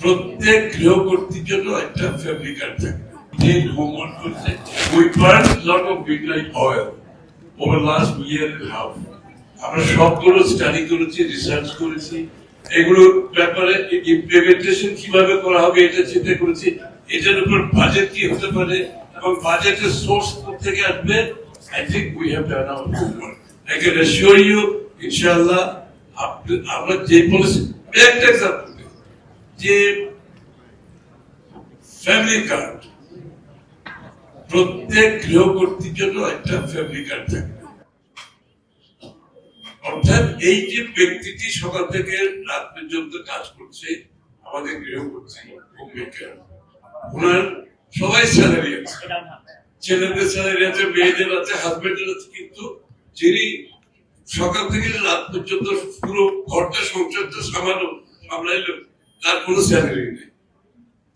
প্রত্যেক গৃহকর্তীর জন্য একটা ফ্যামিলি কার্ড থাকবে। যে হোমওয়ার্ক করছে, we burned a lot of midnight oil over last year and a half. আমরা সবগুলো স্টাডি করেছি, রিসার্চ করেছি, এগুলোর ব্যাপারে ইমপ্লিমেন্টেশন কিভাবে করা হবে এটা চিন্তা করেছি। এটার উপর বাজেট কি হতে পারে এবং বাজেটের সোর্স থেকে আসবে। I think we have done our homework. I can assure you, inshallah, আমরা যে পলিসি, একটা এক্সাম্পল যে ফ্যামিলি কার্ড, প্রত্যেক গৃহকর্তীর জন্য একটা ফ্যামিলি কার্ড থাকবে। অর্থাৎ এই যে ব্যক্তিটি সকাল থেকে রাত পর্যন্ত কাজ করছে, আমাদের গৃহকর্তী ওনার সবাই স্যালারি আছে, ছেলেদের স্যালারি আছে, মেয়েদের আছে, হাজবেন্ডের আছে, কিন্তু যিনি সকাল থেকে রাত পর্যন্ত পুরো ঘরটা সংসারটা সামলাইল, তার কোনো স্যালারি নেই।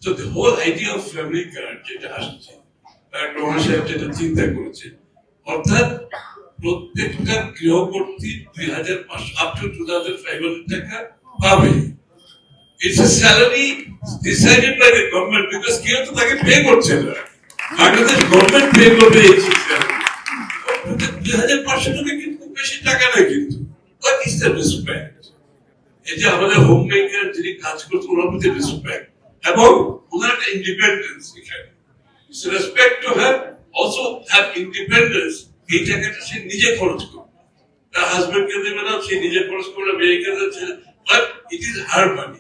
তো the whole idea of family card যেটা আসছে, ডক্টর সাহেব যেটা চিন্তা করেছে, অর্থাৎ প্রত্যেকটা গৃহকর্তী 2500 up to 2500 টাকা পাবে। It's a salary decided by the government because কেউ তো তাকে পে করছে না, বাংলাদেশ গভর্নমেন্ট পে করবে এই স্যালারি। 2500 টাকা কিন্তু বেশি টাকা না, কিন্তু what is the respect? এই যে আমাদের হোম মেকার যিনি কাজ করছে ওনার প্রতি রেসপেক্ট এবং ওনার একটা ইন্ডিপেন্ডেন্স, এখানে respect to have also have independence. এই টাকাটা সে নিজে খরচ করবে, তার হাজবেন্ডকে দেবে না, সে নিজে খরচ করবে, মেয়েকে দিচ্ছে, বাট ইট ইজ হার মানি।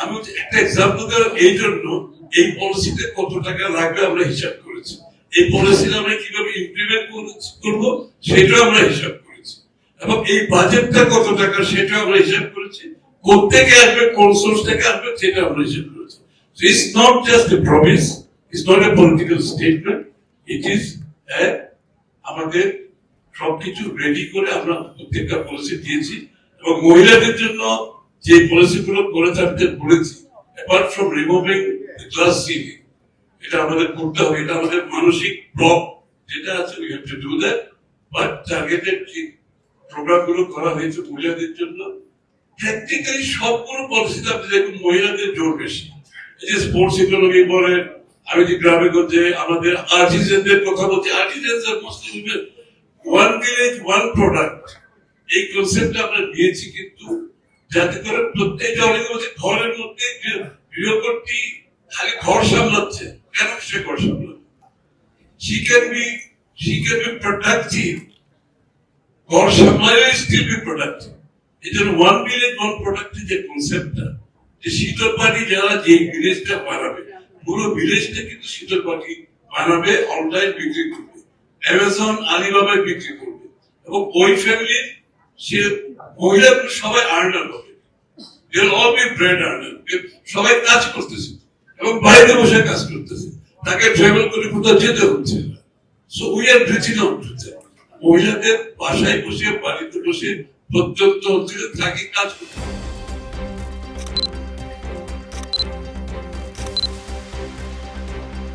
আমি একটা এক্সাম্পল দেওয়ার এই জন্য, এই পলিসিতে কত টাকা লাগবে আমরা হিসাব করেছি, এই পলিসিটা আমরা কিভাবে ইমপ্লিমেন্ট করবো সেটাও আমরা হিসাব করেছি, এবং এই বাজেটটা কত টাকা সেটাও আমরা হিসাব করেছি, কোত্থেকে আসবে, কোন সোর্স থেকে আসবে সেটা আমরা হিসাব করেছি। So it's not just a promise, it's not a political statement, it is আমাদের সবকিছু রেডি করে আমরা প্রত্যেকটা পলিসি দিয়েছি, এবং মহিলাদের জন্য যে পলিসিগুলো করে থাকতে বলেছি, apart from removing the class ceiling, এটা আমাদের করতে হবে, এটা আমাদের মানসিক ব্লক যেটা আছে, we have to do that. But targeted যে প্রোগ্রামগুলো করা হয়েছে মহিলাদের জন্য, প্র্যাকটিক্যালি সবগুলো পলিসিতে আপনি দেখুন মহিলাদের জোর বেশি। এই যে স্পোর্টস ইকোনমি বলেন, আমি যে গ্রামে গঞ্জে আমাদের আর্টিজানদের কথা বলছি, আর্টিজানস আর মুসলিমদের ওয়ান ভিলেজ ওয়ান প্রোডাক্ট, এই কনসেপ্টটা আমরা নিয়েছি, কিন্তু যাতে করে প্রত্যেকটা অনেকে বলছে ঘরের মধ্যে গৃহকর্তী খালি ঘর সামলাচ্ছে, কেন সে ঘর সামলাচ্ছে? she can be productive, ঘর সামলালে still be productive। এই জন্য ওয়ান ভিলেজ ওয়ান প্রোডাক্ট যে কনসেপ্টটা, যে শীতল পাটি যারা যে ভিলেজটা বানাবে, পুরো ভিলেজটা কিন্তু শীতল পাটি বানাবে, অনলাইন বিক্রি করবে, অ্যামাজন আলিবাবায় বিক্রি করবে, এবং ওই ফ্যামিলির সে মহিলাগুলো সবাই আর্নার হবে, all be bread earner, সবাই কাজ করতেছে এবং বাড়িতে বসে কাজ করতেছে, তাকে ট্রাভেল করে কোথাও যেতে হচ্ছে না। So we are reaching out to that. মহিলাদের বাসায় বসে, বাড়িতে বসে প্রত্যন্ত অঞ্চলে থাকি কাজ করতে।